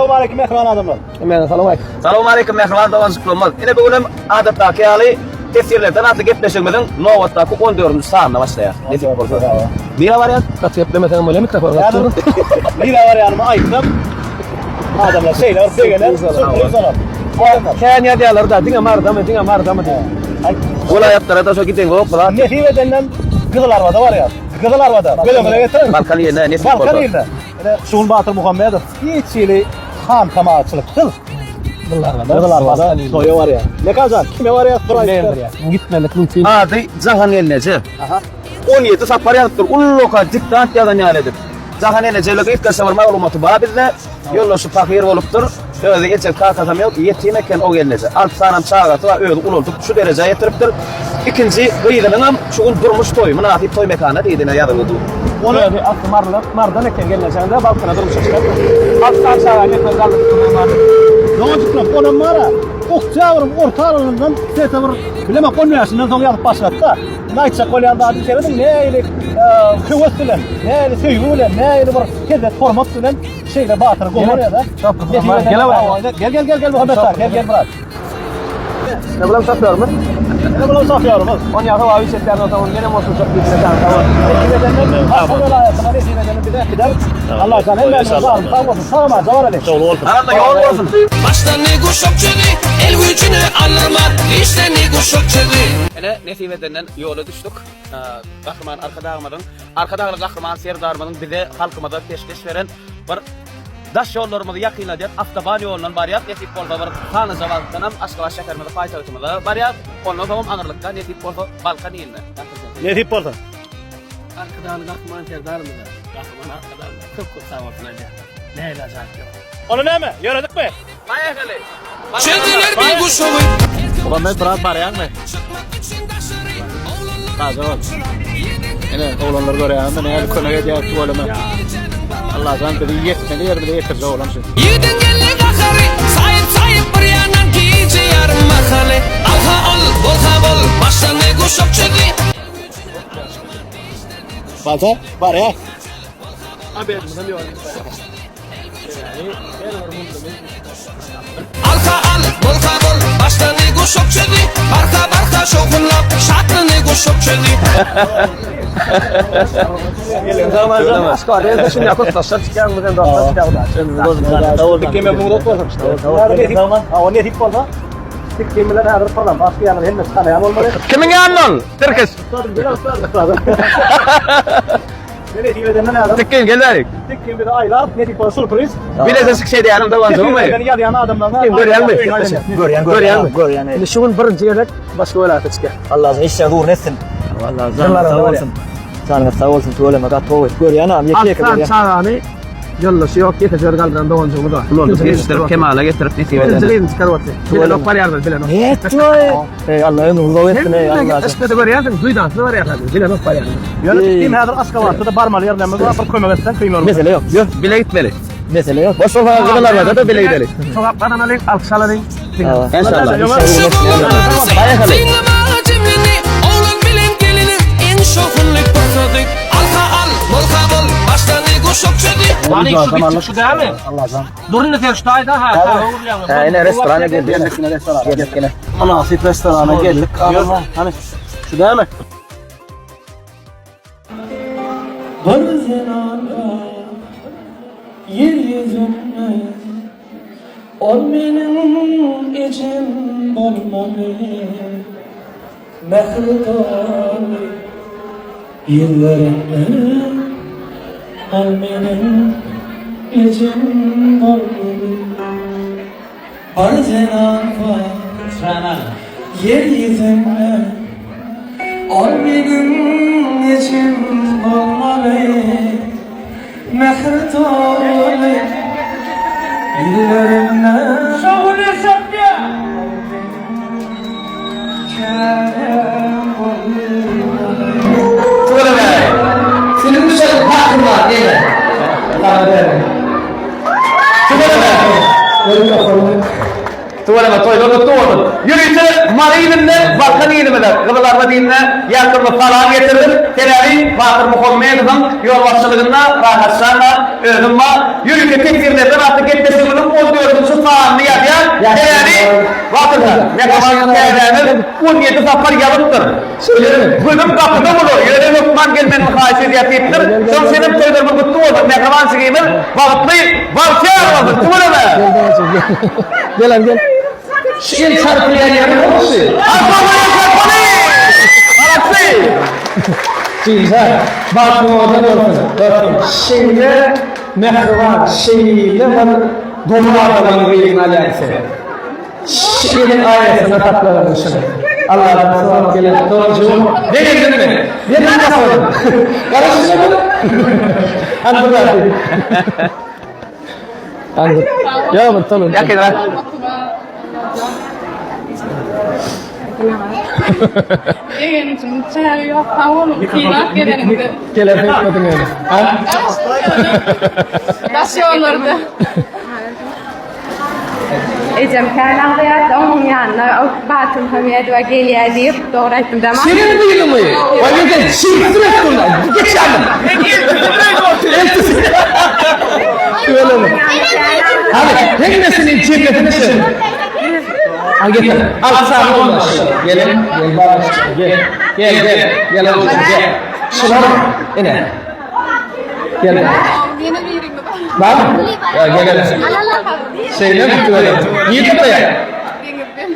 Assalamu alaikum mehman adamlar. Salamu alaikum mehman davazlık olmaz. Yine bugünüm adattaki hali tesirlerden atlı gepleşilmeden Novat'taki 14. sahanla başlayar. Ne tip oldu? Niye var ya? Katıyaplemeden böyle mikrofon Yani lira var yanıma ayıklam. Adamlar şeyler, degeler, sürpriz olan. Kenya diyorlar da dinle marda mı diye. Ola yaptıra da çok gidin hop lan. Nefive denilen Kızılarva'da var ya. Kızılarva'da. Böyle getirin. Balkan yerine ne tip Balkan oldu? yerine. Şuun Batır Muhammedov. Hiç şeyli ham kamaatçılık kıl. Kızılarva'da soyu var ya. Ne kazan? Kime var ya? Gitmelik mümkün. Adı Zahan Elnece. 17 sapar yanıttır. Ulloka diktant yadan yaledir. Zahan Elnece ile ilk kasa var malumatı babirle. Yollosu pakir oluptur. Öyle geçer kalkasam yok. Yettiğimekken o Elnece. Alt sanam çağatı var. Öyle ulolduk. Şu dereceye getiriptir. İkinci gıydanın şuun durmuş toy. Münafip toy mekanı değildiğine yadırıldı. Onu attı marda ne gelmeyeceğinde balkona durmuş çıkar. Alttan sağa yeter kaldı. Ne olacak? Onun var ya. Okçavurun orta aralığından setavur bileme konuyasından sonra yapıp başlattı da. Naytsa kolyanda adı söyledim. Ne ile kıvıs bilen, ne ile tüyü bilen, ne ile bir kedi format bilen şeyle Batır'ı kovuyor da. Gel Muhammed Sağ. Gel bırak. Ne bulan satıyor mu? Ne bulan satıyor mu? On yakı var setlerden o zaman gene olsun çok güzel tamam. Allah sana hem sağ zavar ale. Arada yol olsun. Başta ne kuşakçıdı, el gücünü anlamaz, işte ne kuşakçıdı. Yine Nesive'den yola düştük. Kahraman arkada kahraman serdarmanın bize halkımıza peşkeş veren bir daş yollarımızı yakınla diye avtoban yolundan bariyat netip olsa bir tanı zavazdanam Aşkaba şekermede paytahtımıza bariyat ondan tamam ağırlıkta netip olsa Balkan iline. Ne tip oldu? Arkadan kahraman serdarmıza. Kahraman arkadan çok sağlıklı diye. Ne ilacak yok. Onu ne mi? Yönedik mi? Bayakalı. Çediler bir kuşağı. Ulan ben bırak barayan mı? Taze ol. Yine oğlanlar görüyor ama ne konuya diye tuvalama. Allah can dedi yetmeli yer bile yetirdi oğlan şu. Yedin gelli kakari, sayıp bir yanan giyce yarım makale. Alha al, bolha bol, başta ne kuşakçıdı. Balta var ya. Abi elimizden bir oğlan. Alha al, bolha bol, başta ne kuşakçıdı. Barka şokunlap, şatlı ne kuşakçıdı. Zaman askar ya şimdi yakıt taşlar çıkan buradan da çıkan. Davul dikeme bunu tutmasın. O ne tip oldu? Dikemeler hazır falan. Başka yanı henüz tanıyan olmadı. Kimin yanın? Türküs. Ne tip edenden adam? Dikkin gelerik. Dikeme de aylar ne tip oldu sürpriz. Bile sık şey diyelim de vanzı mı? Yani yayan adamlarla. Görüyen mi? Şimdi şunun birinci yerek başka öyle atı çıkar. Allah iş dur nesin? Vallahi sağ olsun. Sana sağ olsun tuvaleme kat oy. Görüyen am yekeye kadar. Alttan çağını yollası yok getir galdan da oncumu da. Ulan getirip Kemal'e getirip Nesive'den. Zilin çıkarvatı. Bile loklar yardım bile. Ey Allah'ın nurlu etsin ey Allah. Espete görüyorsun duydan var ya tabii. Bile loklar yardım. Yönetim hazır askavatı da barmalı yerlerimiz var. Koymamaktan kıymıyor. Mesele yok. Yok. Bile gitmeli. Mesele yok. Boş olan kadınlar da bile gidelim. Sokaklardan alayım, alkışalayım. İnşallah. Bayakalı. Dinleme cimrini, oğlan bilen gelinim, en şokunluk portadık. Alha al, bolha bol, başta ne kuşakçıdı. Hani şu bitti şu değil mi? Allah'ım. Durun ne terstay da ha. Yine restorana geldik. Geldik yine. Münasip restorana geldik. Hani şu değil mi? Yeryüzünde ol benim için olmalı mehrudar yıllarımda ol benim için olmalı arzenan var yeryüzünde ol benim için olmalı mehrudar yıllarımda şahane şapya Senin dışarı hakkın var değil mi? Tuvalama toylarını tuvalım. Yürüyüşü Mariyin'le Balkan ilimide. Kıvılarla dinle yakınlı falan getirdim. Tedavi Fatır Muhammed'in yol başçılığında rahatlarla özüm var. Yürüyüşü tekbirlerden artık etmesi bunun Kurban niyetiyen yani vakıda mehraban değerlenir 17 safar yalıptır. Bugün kapıda bulur. Yöre Lokman gelmenin haysiyeti ettir. Son senin toydurma kutlu oldu. Mehraban sigeyimiz vakıtlı valkiyar vakıt. Kıvırı mı? Gel. Şiir çarpıya yarın olsun. Akbabaya çarpını! Aratsı! Güzel. Bak bu odan olsun. Şimdi mehruvan, şeyiyle var. Doğru adamın kıyığına gelsin. Şiirin ayetine taklanmışsın. Allah'ın sıvap gelen doğrucuğum. Denildin mi? Denildin mi? Karıştırmadın mı? Anladım artık. Anladım. Ya betul. Ya kira. Kelebek bakın yani. Ha? Taşıyorlardı. Ecem kaynağı ya onun yanına batım hamiyet ve geliyor deyip doğru ettim tamam. Senin değil mi? Vay be çirkin ettin lan. Geç yanına. Şöyle mi? Hadi hengmesinin cennetine söyle. Al getir. Al sağ ol. Gel bana. Gel oğlum gel. Şuna ine. Gel. Yine bir yerim mi? Bak. Ya gel. Şeyle mi böyle? İyi tut ya.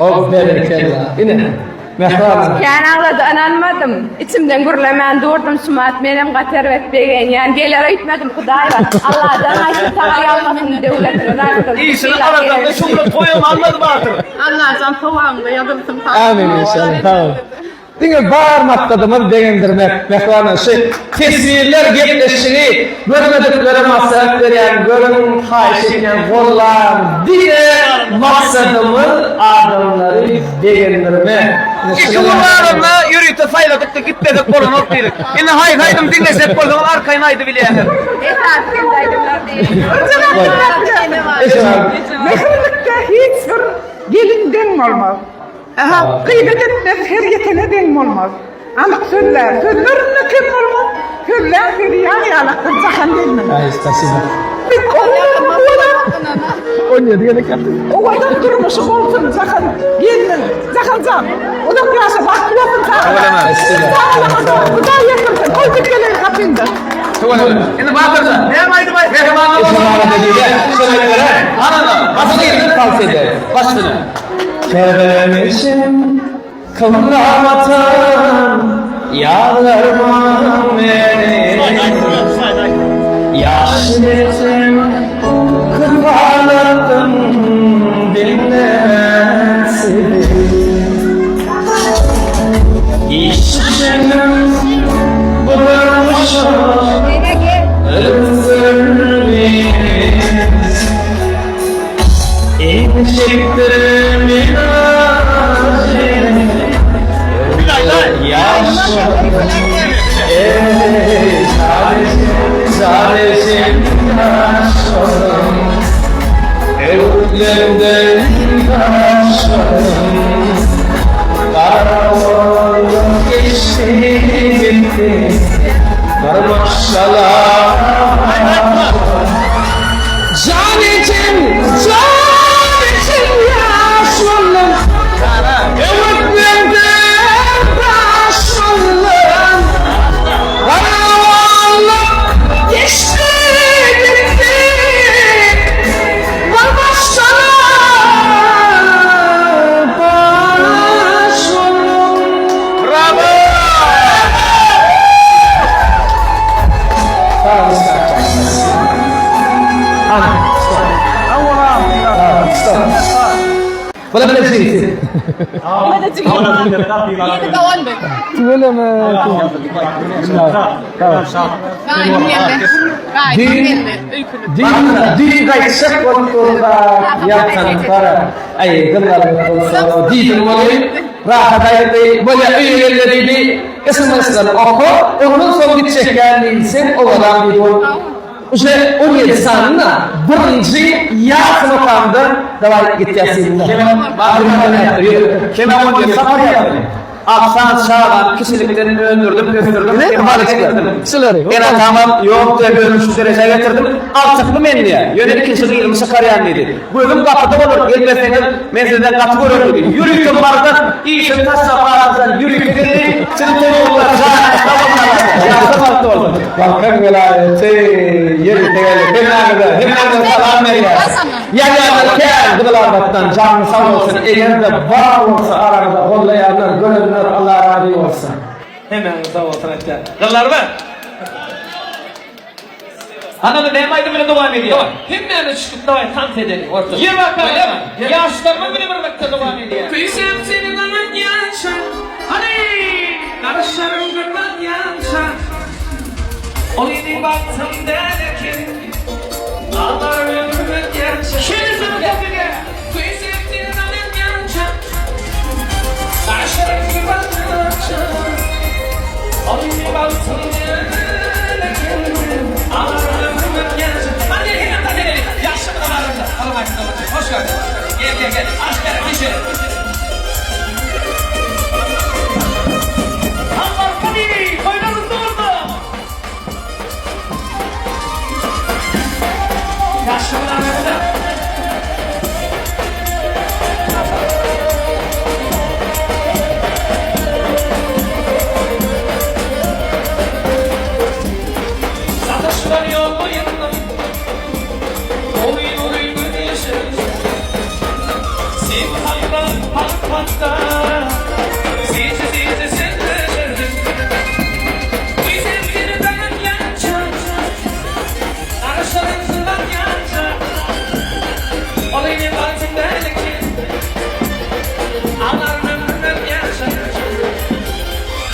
Oh bereketler. İne. Mehran. Kaynağı da anlamadım. İçimden gurlemen durdum sumat benim kater etmegen yani gelir etmedim Huday var. Allah'dan aşkı tabi almasın devletine. İyisini aradan şunu koyalım anladım artık. Allah'tan tavağımda yadırsın. Amin inşallah. Tamam. Dinle bağırmaktadır degendirmek. Mehranın şey tesbihler gepleşini görmedikleri maslahat veren, görün hayiş eden kollar diye maksadımız adamları degendirmek. İki bunlarla yürüyüp de sayladık da gitmedik kolun otlaydık. Yine haydım dinlesek kolun arkayına haydi bile yani. Mehirlikte hiç bir gelinden olmaz. Aha, kıymetin feriyetine den olmaz. Ama sözler kim olmaz? Sözler feriyan yalakın zahan denmez. Ay istasın. Bir konuda 17 gene kaptın. o adam durmuşum olsun zahan gelmez. Zahan zam. O da kıyasa baktı olsun zahan. Bu da yakınsın. Koyduk gelen kapında. Şimdi bakırsa ne haydi bay? Mehmanlar Esma'na dediğinde şöyle göre. Anana. Basını yerine tavsiye eder. Başını. Keremişim kıvramatan yağlarmam beni. Yaşlıcım kıvradım dinlemesin. İşçinim bulmuşum özürlüğüm. İnşektirim inacım yaşım. Zadesim yaşım. Evlemden yaşım. Karavol geçti gitti. Karmaşalar. Canicim, yaşlım. Evet benden yaşlım. Karavanlar geçti gitti. Karmaşalar başlım. Bravo. Wala pala sih. Wala ma. Din kaçak kontuda yaptan para. Ay gemar kontuda din mulai rahat ayat boleh ilerleri di kesemesler oku onun son gidecekler insan olarak diyor. İşte 17 sanına birinci yaz makamda devam gideceğiz. Kemal 17 safar yaptı. aksan şaban kişilikten öldürdüm, götürdüm, ihmal ettim. Sizleri. Ben tamam yok diye bölmüş derece getirdim. Alçaklı men diye. Yönelik kişi değilmiş karayan dedi. Bugün kapıda olur. Gelmeseniz men sizden kapı görür dedi. Yürüyüşüm vardı. İşim taşla bağırsan yürüyüş dedi. Sizin toplumlar yaptım altı oldu. Bakın velayet yeri tegeli hemnagıda salam veriyor. Yani kâr gılabattan canı sağ olsun. Eğer de var olsa aramızda kollayanlar, gönüller Allah razı olsun. Hemen sağ olsun hatta. Kıllar mı? Anladım, ne maydım bile devam ediyor. Hemen çıkıp davay tant edelim ortada. Yer bakalım. Yaşlarıma bile bir vakti devam ediyor. Kıysam senin anan yansa. Hani karışlarım gırman yansa. O yeni baktım derken. Ağlar ömrümün yansa. Şimdi sana kapıda. Kıysam senin anan yansa. Karışlarım gırman yansa. O yeni baktım derken. Ağlar ömrümün yansa. Hadi hemen tak edelim. Yaşımın ağrında. Alamayız. Hoş geldin. Gel. Aç gel. Geçelim. Allah tabii. Koynanızda orada. Yaşımın ağrında. Satışlar yok mu yanına? Oy güneşim. Sen hatta. Sizi sen de. Bizim seni ben yanacağım. Araçların zıvan yanacak. Olayını baktım derken. Ağlar ömrümden yanacak.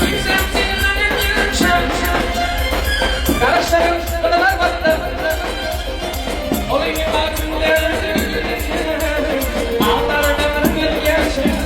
Bizim seni ben yanacağım. Araçların zıvanlar baktım. Olayını baktım derken. Ağlar ömrümden yanacak.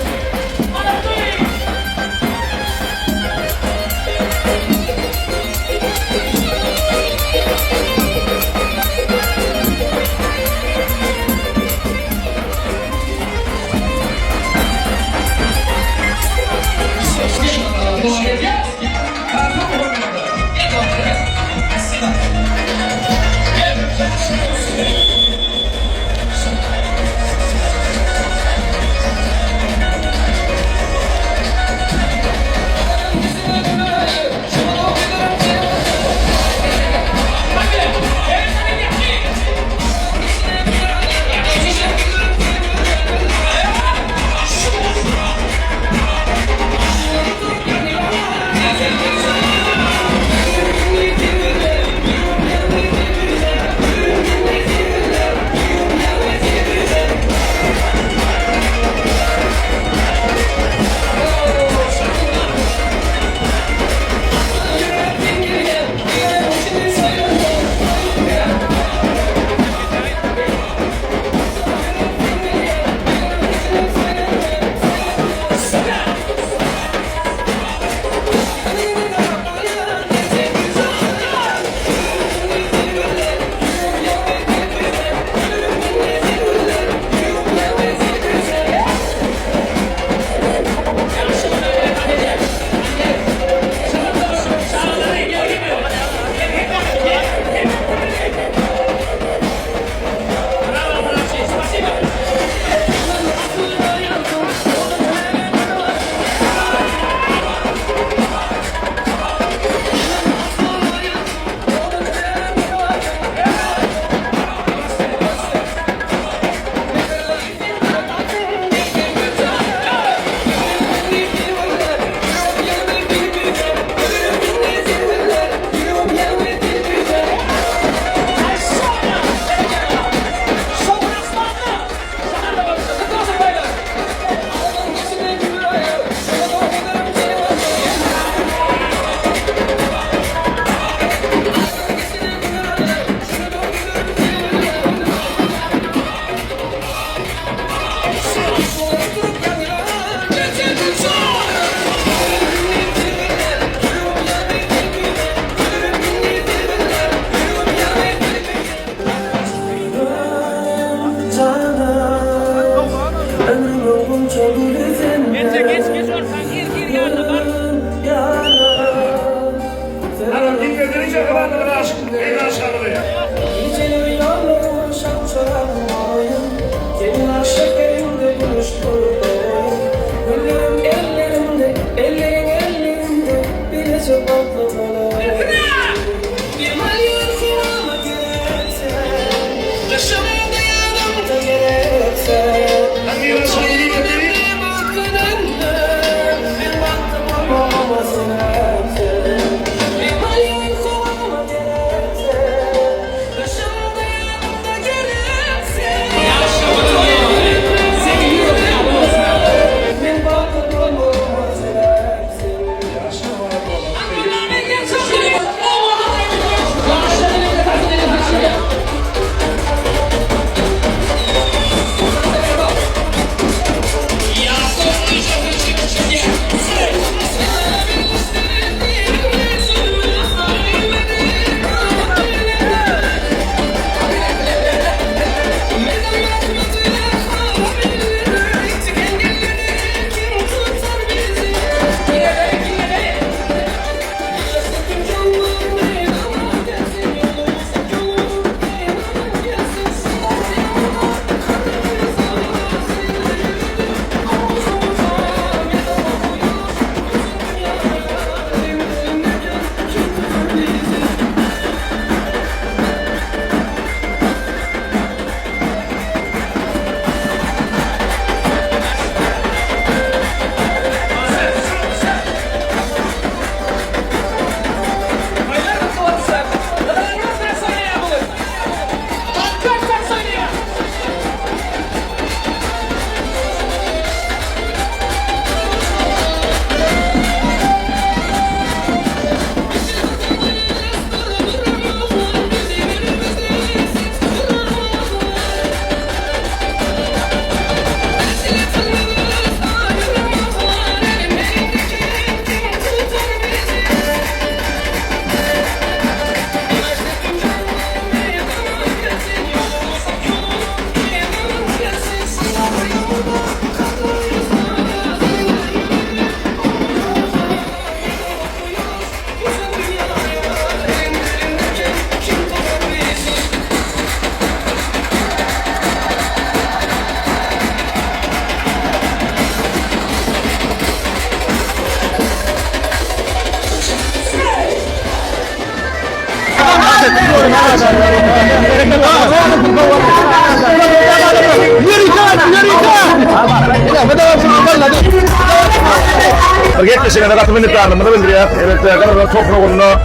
Geçene de katı minnettarlığımı bildiriyor. Evet, kadar toprak onunla.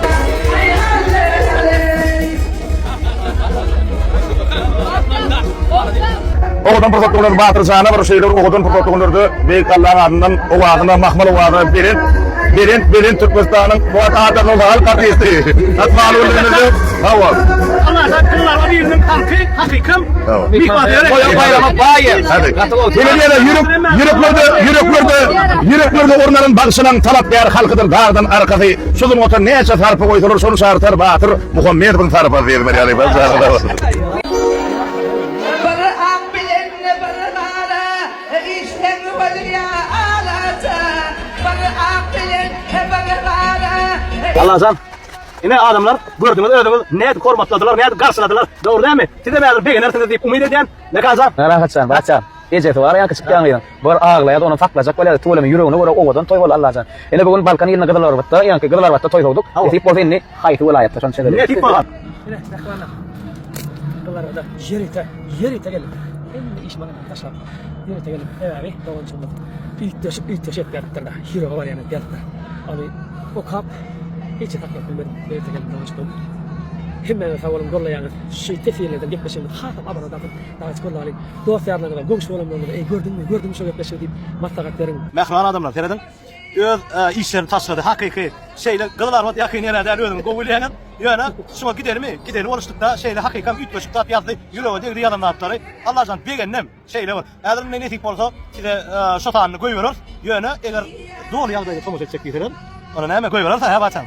Oğudan protokolları batır sana bir şeyler oğudan protokolları Beyk Allah'ın adından o adına mahmal o adına birin Türkmenistan'ın bu adamın hal katiyesi. Atmalı öldürülür. Hava. Allah kıllar var birinin hakikam. Koya bayrama bayır. Hadi. Yüreklerde ormanın başından talap yer halkıdır dağdan arkası. Sözüm otur neyse tarafı koyulur sonu şartlar batır. Muhammed bin tarafı vermer yani. Allah'ım. Yine adamlar gördünüz, öldünüz, ne kormatladılar, ne karşıladılar. Doğru değil mi? Siz de meğer beğenirsiniz deyip umut eden ne kalacak? Rahatsan, baksan. Eceti var ya küçükten giden. Bu ağlayad onu taklacak böyle tuğlemi yüreğini böyle ovadan toy ol Allah'tan. Ele bugün Balkan iline gıdalar vatta, yani gıdalar vatta toy olduk. Tip bozin haytı vilayette şon şeyler. Ne tip var? Gıdalar da yeri gel. Hem iş bana taşlar. Yeri gel. Evet, doğru çıktı. İlk teşekkür ettim da. Hero var yani geldi. Abi o kap hiç takmadım ben. Yeri gel doğru çıktı. Hemen faulum golla yani şey tefiyeleden yaklaşım hatam abana da daha golla dostlarla da komşularımla da gördün mü şöyle yaklaşıyor deyip matlakatların Mehran adamlar teredin. Öz işlerini taşladı hakiki şeyle gıdalar var yakın yerlerden öldüm govuleyen yana şuna gidelim oluştukta şeyle hakikam 3,5 saat yazdı yüreğe de riyadan yaptılar Allah'tan beğendim şeyle var eğer ne tip olsa size şotanını koyuyoruz yana eğer doğru yağda sonuç edecek diyelim ona ne hemen koyuyoruz ha batan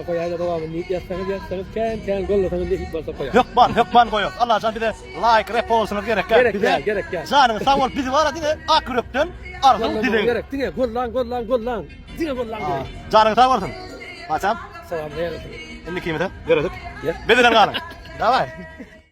koyada devamlı yatsanız kan golla tanın deyip varsa koyar yok ban koyuyor Allah'tan bir de like repostunuz gerek canım sağ ol bizi var diye akrıptın arzu dilin gerek dinle gollan canın sağ olsun batan Sağ ol, Şimdi kimde? Gördük. Bediren kanı. Davay.